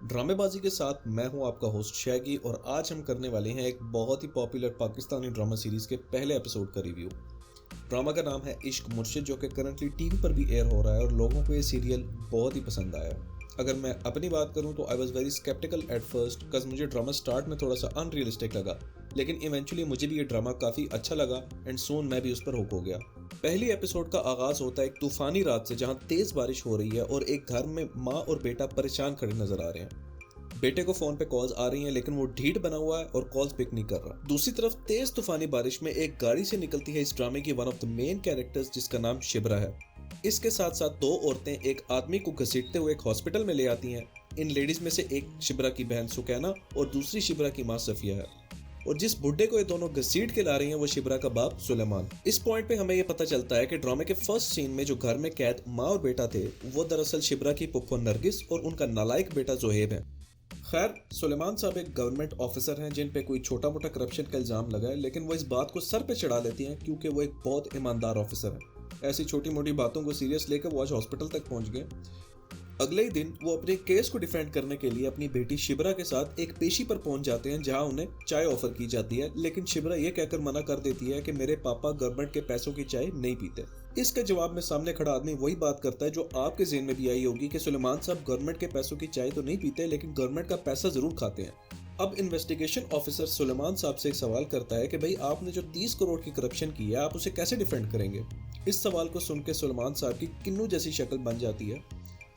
ड्रामेबाजी के साथ मैं हूं आपका होस्ट शैगी और आज हम करने वाले हैं एक बहुत ही पॉपुलर पाकिस्तानी ड्रामा सीरीज के पहले एपिसोड का रिव्यू। ड्रामा का नाम है इश्क मुर्शिद, जो कि करंटली टीवी पर भी एयर हो रहा है और लोगों को ये सीरियल बहुत ही पसंद आया। अगर मैं अपनी बात करूं तो I was very sceptical at first because मुझे ड्रामा स्टार्ट में थोड़ा सा अनरियलिस्टिक लगा, लेकिन इवेंचुअली मुझे भी ये ड्रामा काफ़ी अच्छा लगा एंड सून मैं भी उस पर हुक हो गया। पहली एपिसोड का आगाज होता है एक तूफानी रात से, जहां तेज बारिश हो रही है और एक घर में माँ और बेटा परेशान खड़े नजर आ रहे हैं। बेटे को फोन पे कॉल्स आ रही हैं लेकिन वो ढीठ बना हुआ है और कॉल्स पिक नहीं कर रहा। दूसरी तरफ तेज तूफानी बारिश में एक गाड़ी से निकलती है इस ड्रामे की one of the main characters, जिसका नाम शिब्रा है। इसके साथ साथ दो औरतें एक आदमी को घसीटते हुए एक हॉस्पिटल में ले आती हैं। इन लेडीज में से एक शिब्रा की बहन सुकैना और दूसरी शिब्रा की माँ सफिया है, और जिस बुड्ढे को ये दोनों घसीट के ला रही हैं वो शिब्रा का बाप सुलेमान। इस पॉइंट पे हमें ये पता चलता है कि ड्रामे के फर्स्ट सीन में जो घर में कैद माँ और बेटा थे वो दरअसल शिब्रा की पुप्पो नरगिस और उनका नालायक बेटा जोहेब है। खैर, सुलेमान साहब एक गवर्नमेंट ऑफिसर हैं जिन पे कोई छोटा मोटा करप्शन का इल्जाम लगा है, लेकिन वो इस बात को सर पे चढ़ा लेती हैं क्योंकि वो एक बहुत ईमानदार ऑफिसर है। ऐसी छोटी मोटी बातों को सीरियस लेकर वो आज हॉस्पिटल तक पहुंच गए। अगले ही दिन वो अपने केस को डिफेंड करने के लिए अपनी बेटी शिब्रा के साथ एक पेशी पर पहुंच जाते हैं, जहां उन्हें चाय ऑफर की जाती है, लेकिन शिब्रा ये कहकर मना कर देती है कि मेरे पापा गवर्नमेंट के पैसों की चाय नहीं पीते। इसके जवाब में सामने खड़ा आदमी वही बात करता है जो आपके ज़हन में भी आई होगी कि सुलेमान साहब गवर्नमेंट के पैसों की चाय तो नहीं पीते, लेकिन गवर्नमेंट का पैसा जरूर खाते हैं। अब इन्वेस्टिगेशन ऑफिसर सुलेमान साहब से एक सवाल करता है कि भाई आपने जो 30 करोड़ की करप्शन की है आप उसे कैसे डिफेंड करेंगे। इस सवाल को सुन के सुलेमान साहब की किन्नू जैसी शक्ल बन जाती है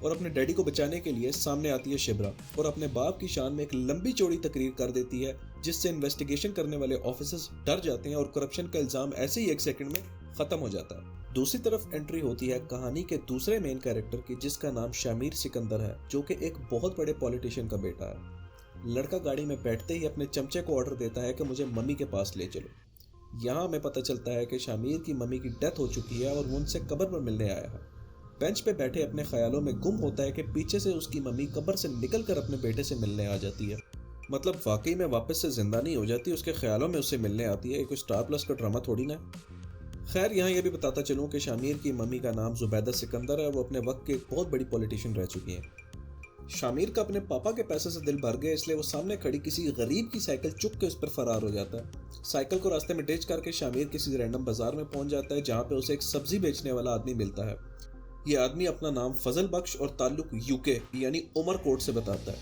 और अपने डैडी को बचाने के लिए सामने आती है शिब्रा और अपने बाप की शान में एक लंबी चौड़ी तकरीर कर देती है, जिससे इन्वेस्टिगेशन करने वाले ऑफिसर्स डर जाते हैं और करप्शन का इल्जाम ऐसे ही एक सेकंड में खत्म हो जाता है। दूसरी तरफ एंट्री होती है कहानी के दूसरे मेन कैरेक्टर की, जिसका नाम शामिर सिकंदर है, जो कि एक बहुत बड़े पॉलिटिशियन का बेटा है। लड़का गाड़ी में बैठते ही अपने चमचे को ऑर्डर देता है कि मुझे मम्मी के पास ले चलो। यहाँ हमें पता चलता है कि शामिर की मम्मी की डेथ हो चुकी है और वो उनसे कब्र पर मिलने आया है। बेंच पे बैठे अपने ख्यालों में गुम होता है कि पीछे से उसकी मम्मी कब्र से निकलकर अपने बेटे से मिलने आ जाती है। मतलब वाकई में वापस से जिंदा नहीं हो जाती, उसके ख्यालों में उससे मिलने आती है। एक स्टार प्लस का ड्रामा थोड़ी ना। खैर, यहाँ ये भी बताता चलूँ कि शामिर की मम्मी का नाम जुबैदा सिकंदर है और वो अपने वक्त की एक बहुत बड़ी पॉलिटिशियन रह चुकी हैं। शामिर का अपने पापा के पैसे से दिल भर गया, इसलिए वो सामने खड़ी किसी गरीब की साइकिल चुक के उस पर फरार हो जाता है। साइकिल को रास्ते में डिच करके शामिर किसी रैंडम बाजार में पहुंच जाता है, जहाँ पे उसे एक सब्जी बेचने वाला आदमी मिलता है। ये आदमी अपना नाम फजल बख्श और ताल्लुक यूके यानी उमरकोट से बताता है।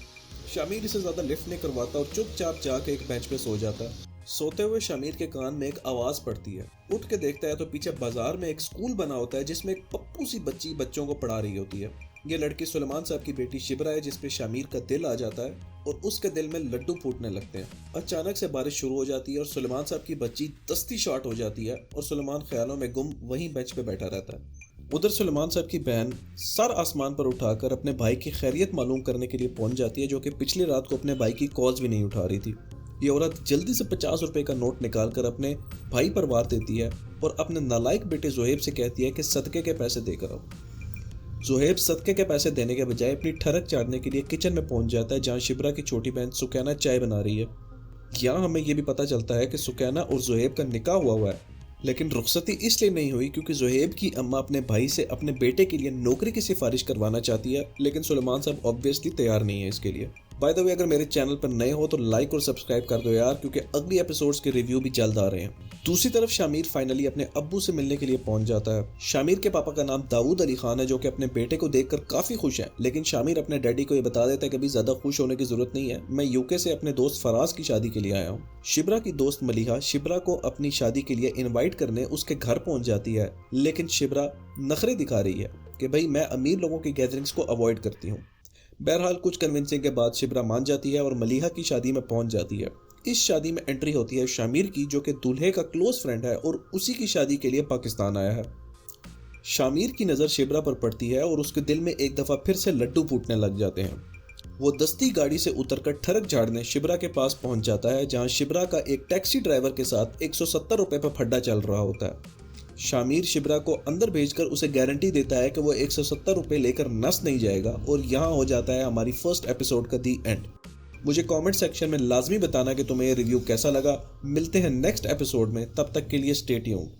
शामिर इसे ज्यादा लिफ्ट नहीं करवाता और चुपचाप जाके एक बेंच पे सो जाता है। सोते हुए शामिर के कान में एक आवाज पड़ती है। उठ के देखता है तो पीछे बाजार में एक स्कूल बना होता है, जिसमें एक पप्पू सी बच्ची बच्चों को पढ़ा रही होती है। ये लड़की सुलेमान साहब की बेटी शिब्रा है, जिसपे शामिर का दिल आ जाता है और उसके दिल में लड्डू फूटने लगते हैं। अचानक से बारिश शुरू हो जाती है और सुलेमान साहब की बच्ची दस्ती शॉट हो जाती है और सुलेमान ख्यालों में गुम वहीं बेंच पे बैठा रहता है। उधर सुलेमान साहब की बहन सर आसमान पर उठाकर अपने भाई की खैरियत मालूम करने के लिए पहुंच जाती है, जो कि पिछली रात को अपने भाई की कॉल्स भी नहीं उठा रही थी। ये औरत जल्दी से 50 रुपए का नोट निकालकर अपने भाई पर वार देती है और अपने नालायक बेटे जोहेब से कहती है कि सदके के पैसे देकर आओ। जोहेब सदके के पैसे देने के बजाय अपनी ठरक चाटने के लिए किचन में पहुंच जाता है, जहां शिब्रा की छोटी बहन सुकैना चाय बना रही है। यहाँ हमें यह भी पता चलता है कि सुकैना और जोहेब का निकाह हुआ है, लेकिन रुखसती इसलिए नहीं हुई क्योंकि जोहेब की अम्मा अपने भाई से अपने बेटे के लिए नौकरी की सिफारिश करवाना चाहती है, लेकिन सुलेमान साहब ऑब्वियसली तैयार नहीं है इसके लिए। बाय द वे, अगर मेरे चैनल पर नए हो तो लाइक और सब्सक्राइब कर दो यार, क्योंकि अगली एपिसोड्स के रिव्यू भी जल्द आ रहे हैं। दूसरी तरफ शामिर फाइनली अपने अब्बू से मिलने के लिए पहुंच जाता है। शामिर के पापा का नाम दाऊद अली खान है, जो कि अपने बेटे को देखकर काफी खुश है, लेकिन शामिर अपने डैडी को ये बता देता है कि अभी ज्यादा खुश होने की जरूरत नहीं है, मैं यूके से अपने दोस्त फराज की शादी के लिए आया हूँ। शिब्रा की दोस्त मलिहा शिब्रा को अपनी शादी के लिए इन्वाइट करने उसके घर पहुंच जाती है, लेकिन शिब्रा नखरे दिखा रही है कि भाई मैं अमीर लोगों की गैदरिंग्स को अवॉइड करती हूँ। बहरहाल कुछ कन्विंसिंग के बाद शिब्रा मान जाती है और मलिहा की शादी में पहुंच जाती है। इस शादी में एंट्री होती है शामिर की, जो कि दूल्हे का क्लोज फ्रेंड है और उसी की शादी के लिए पाकिस्तान आया है। शामिर की नज़र शिब्रा पर पड़ती है और उसके दिल में एक दफ़ा फिर से लड्डू फूटने लग जाते हैं। वो दस्ती गाड़ी से उतरकर ठरक झाड़ने शिब्रा के पास पहुंच जाता है, जहां शिब्रा का एक टैक्सी ड्राइवर के साथ 170 रुपए पर फड्डा चल रहा होता है। शामिर शिब्रा को अंदर भेजकर उसे गारंटी देता है कि वो 170 रुपए लेकर नस नहीं जाएगा, और यहाँ हो जाता है हमारी फर्स्ट एपिसोड का दी एंड। मुझे कमेंट सेक्शन में लाजमी बताना कि तुम्हें ये रिव्यू कैसा लगा। मिलते हैं नेक्स्ट एपिसोड में, तब तक के लिए स्टे ट्यून्ड।